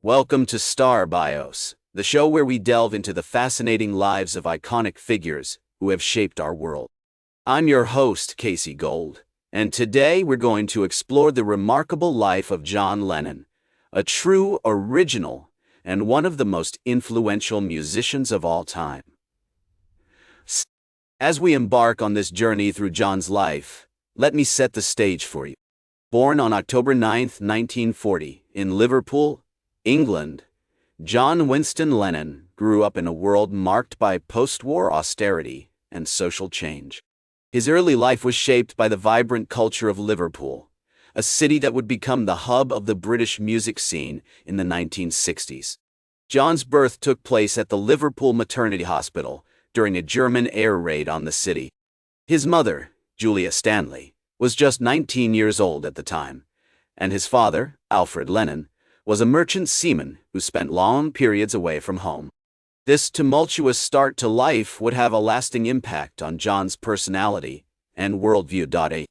Welcome to Star Bios, the show where we delve into the fascinating lives of iconic figures who have shaped our world. I'm your host, Casey Gold, and today we're going to explore the remarkable life of John Lennon, a true original and one of the most influential musicians of all time. As we embark on this journey through John's life, let me set the stage for you. Born on October 9, 1940, in Liverpool, England, John Winston Lennon grew up in a world marked by post-war austerity and social change. His early life was shaped by the vibrant culture of Liverpool, a city that would become the hub of the British music scene in the 1960s. John's birth took place at the Liverpool Maternity Hospital during a German air raid on the city. His mother, Julia Stanley, was just 19 years old at the time, and his father, Alfred Lennon, was a merchant seaman who spent long periods away from home. This tumultuous start to life would have a lasting impact on John's personality and worldview.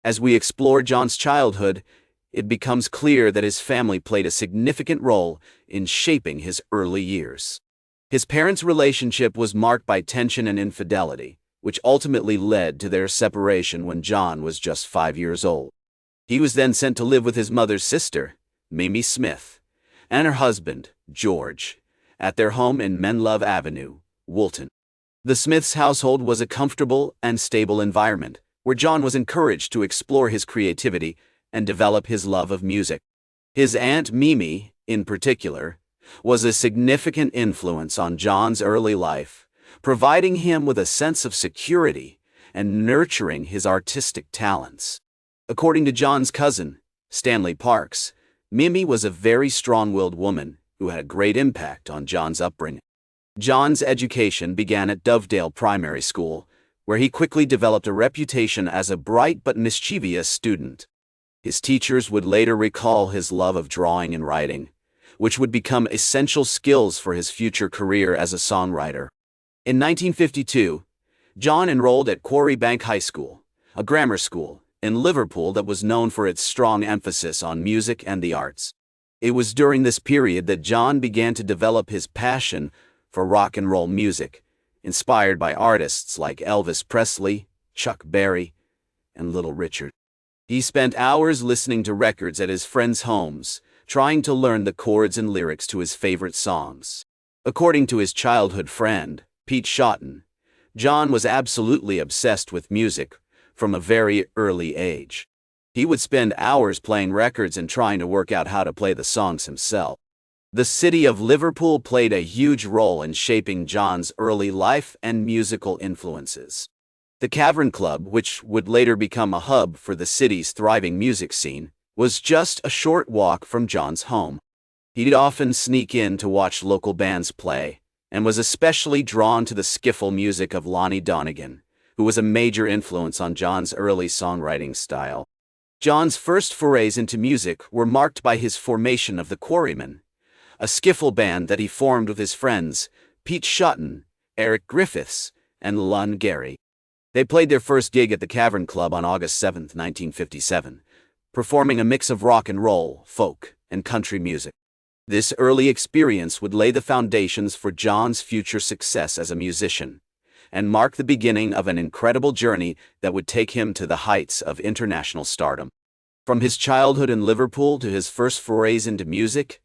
As we explore John's childhood, it becomes clear that his family played a significant role in shaping his early years. His parents' relationship was marked by tension and infidelity, which ultimately led to their separation when John was just 5 years old. He was then sent to live with his mother's sister, Mimi Smith, and her husband, George, at their home in Menlove Avenue, Woolton. The Smiths' household was a comfortable and stable environment, where John was encouraged to explore his creativity and develop his love of music. His aunt Mimi, in particular, was a significant influence on John's early life, providing him with a sense of security and nurturing his artistic talents. According to John's cousin, Stanley Parks, Mimi was a very strong-willed woman who had a great impact on John's upbringing. John's education began at Dovedale Primary School, where he quickly developed a reputation as a bright but mischievous student. His teachers would later recall his love of drawing and writing, which would become essential skills for his future career as a songwriter. In 1952, John enrolled at Quarry Bank High School, a grammar school in Liverpool that was known for its strong emphasis on music and the arts. It was during this period that John began to develop his passion for rock and roll music, inspired by artists like Elvis Presley, Chuck Berry, and Little Richard. He spent hours listening to records at his friends' homes, trying to learn the chords and lyrics to his favorite songs. According to his childhood friend, Pete Shotton, John was absolutely obsessed with music from a very early age. He would spend hours playing records and trying to work out how to play the songs himself. The city of Liverpool played a huge role in shaping John's early life and musical influences. The Cavern Club, which would later become a hub for the city's thriving music scene, was just a short walk from John's home. He'd often sneak in to watch local bands play, and was especially drawn to the skiffle music of Lonnie Donegan, who was a major influence on John's early songwriting style. John's first forays into music were marked by his formation of the Quarrymen, a skiffle band that he formed with his friends Pete Shotton, Eric Griffiths, and Lon Gary. They played their first gig at the Cavern Club on August 7, 1957, performing a mix of rock and roll, folk, and country music. This early experience would lay the foundations for John's future success as a musician, and mark the beginning of an incredible journey that would take him to the heights of international stardom. From his childhood in Liverpool to his first forays into music,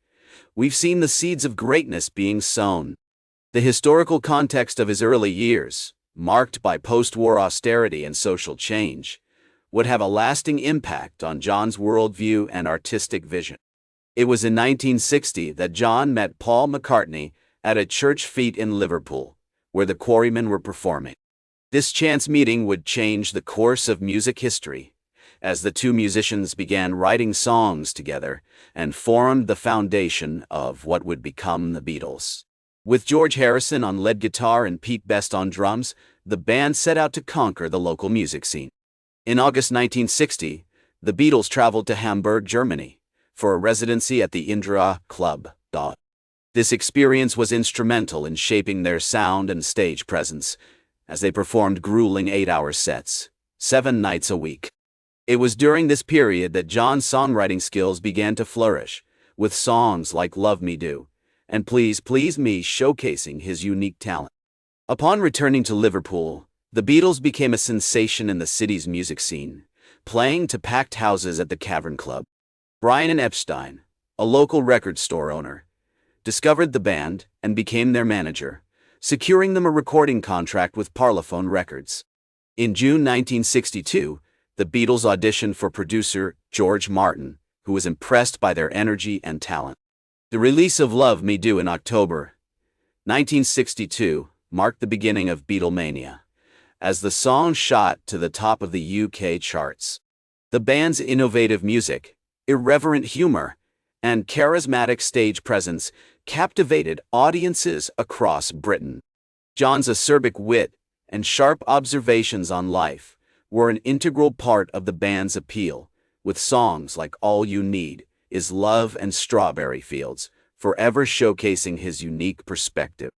we've seen the seeds of greatness being sown. The historical context of his early years, marked by post-war austerity and social change, would have a lasting impact on John's worldview and artistic vision. It was in 1960 that John met Paul McCartney at a church fete in Liverpool, where the Quarrymen were performing. This chance meeting would change the course of music history, as the two musicians began writing songs together and formed the foundation of what would become the Beatles. With George Harrison on lead guitar and Pete Best on drums, the band set out to conquer the local music scene. In August 1960, the Beatles traveled to Hamburg, Germany, for a residency at the Indra Club. This experience was instrumental in shaping their sound and stage presence, as they performed grueling 8-hour sets, 7 nights a week. It was during this period that John's songwriting skills began to flourish, with songs like Love Me Do and Please Please Me showcasing his unique talent. Upon returning to Liverpool, the Beatles became a sensation in the city's music scene, playing to packed houses at the Cavern Club. Brian Epstein, a local record store owner, discovered the band and became their manager, securing them a recording contract with Parlophone Records. In June 1962, the Beatles auditioned for producer George Martin, who was impressed by their energy and talent. The release of Love Me Do in October 1962 marked the beginning of Beatlemania, as the song shot to the top of the UK charts. The band's innovative music, irreverent humor, and charismatic stage presence captivated audiences across Britain. John's acerbic wit and sharp observations on life were an integral part of the band's appeal, with songs like All You Need Is Love and Strawberry Fields forever showcasing his unique perspective.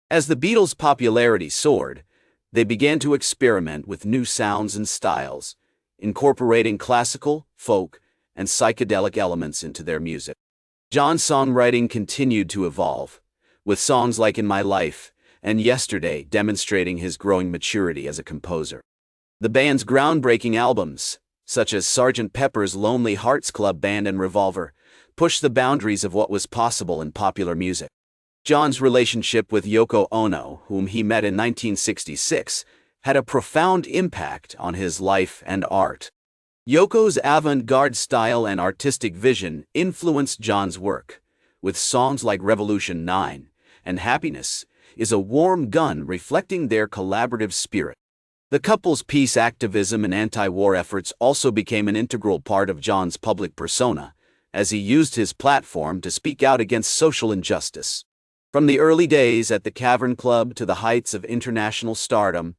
As the Beatles' popularity soared, they began to experiment with new sounds and styles, incorporating classical, folk, and psychedelic elements into their music. John's songwriting continued to evolve, with songs like In My Life and Yesterday demonstrating his growing maturity as a composer. The band's groundbreaking albums, such as Sgt. Pepper's Lonely Hearts Club Band and Revolver, pushed the boundaries of what was possible in popular music. John's relationship with Yoko Ono, whom he met in 1966, had a profound impact on his life and art. Yoko's avant-garde style and artistic vision influenced John's work, with songs like Revolution 9 and Happiness is a Warm Gun reflecting their collaborative spirit. The couple's peace activism and anti-war efforts also became an integral part of John's public persona, as he used his platform to speak out against social injustice. From the early days at the Cavern Club to the heights of international stardom,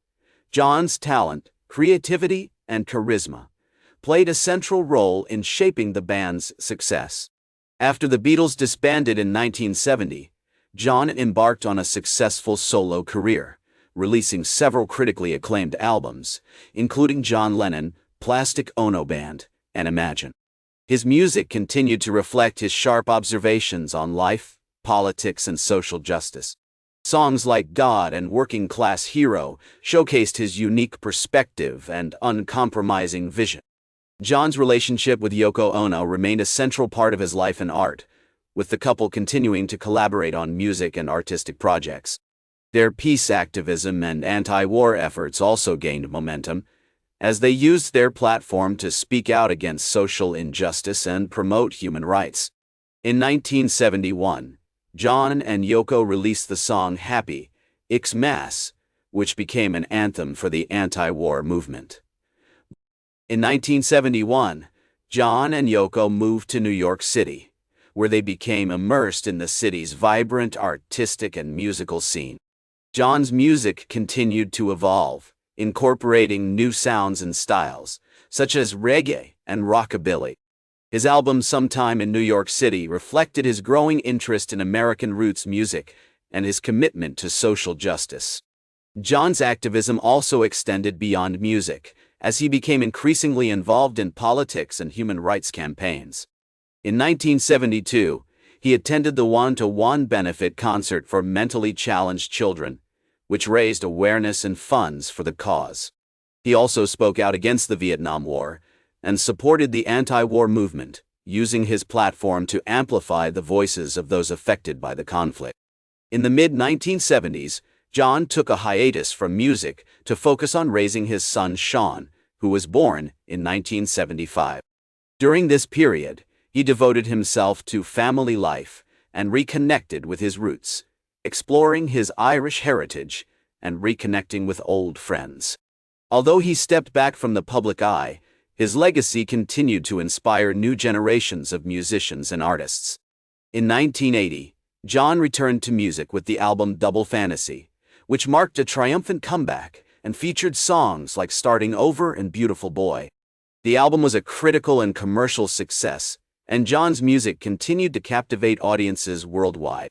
John's talent, creativity, and charisma played a central role in shaping the band's success. After the Beatles disbanded in 1970, John embarked on a successful solo career, releasing several critically acclaimed albums, including John Lennon, Plastic Ono Band, and Imagine. His music continued to reflect his sharp observations on life, politics, and social justice. Songs like God and Working Class Hero showcased his unique perspective and uncompromising vision. John's relationship with Yoko Ono remained a central part of his life and art, with the couple continuing to collaborate on music and artistic projects. Their peace activism and anti-war efforts also gained momentum, as they used their platform to speak out against social injustice and promote human rights. In 1971, John and Yoko released the song Happy Xmas, which became an anthem for the anti-war movement. In 1971, John and Yoko moved to New York City, where they became immersed in the city's vibrant artistic and musical scene. John's music continued to evolve, incorporating new sounds and styles, such as reggae and rockabilly. His album Sometime in New York City reflected his growing interest in American roots music and his commitment to social justice. John's activism also extended beyond music, as he became increasingly involved in politics and human rights campaigns. In 1972, he attended the One-to-One benefit concert for mentally challenged children, which raised awareness and funds for the cause. He also spoke out against the Vietnam War and supported the anti-war movement, using his platform to amplify the voices of those affected by the conflict. In the mid-1970s, John took a hiatus from music to focus on raising his son Sean, who was born in 1975. During this period, he devoted himself to family life and reconnected with his roots, exploring his Irish heritage and reconnecting with old friends. Although he stepped back from the public eye, his legacy continued to inspire new generations of musicians and artists. In 1980, John returned to music with the album Double Fantasy, which marked a triumphant comeback and featured songs like Starting Over and Beautiful Boy. The album was a critical and commercial success, and John's music continued to captivate audiences worldwide.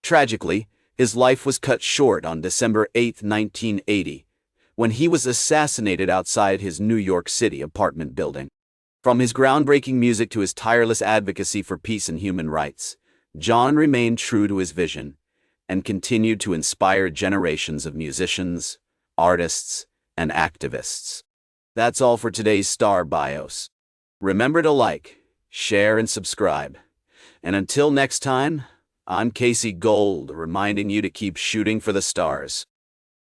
Tragically, his life was cut short on December 8, 1980, when he was assassinated outside his New York City apartment building. From his groundbreaking music to his tireless advocacy for peace and human rights, John remained true to his vision and continued to inspire generations of musicians, artists, and activists. That's all for today's Star Bios. Remember to like, share, and subscribe. And until next time, I'm Casey Gold, reminding you to keep shooting for the stars.